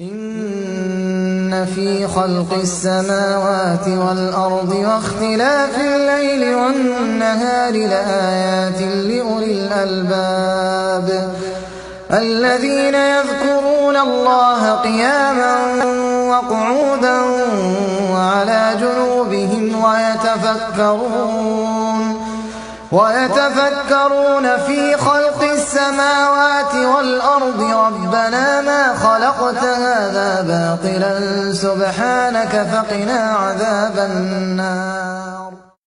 إن في خلق السماوات والأرض واختلاف الليل والنهار لآيات لأولي الألباب الذين يذكرون الله قياما وقعودا وعلى جنوبهم ويتفكرون في خلق السماوات والأرض ربنا ما خلقت هذا باطلا سبحانك فقنا عذاب النار.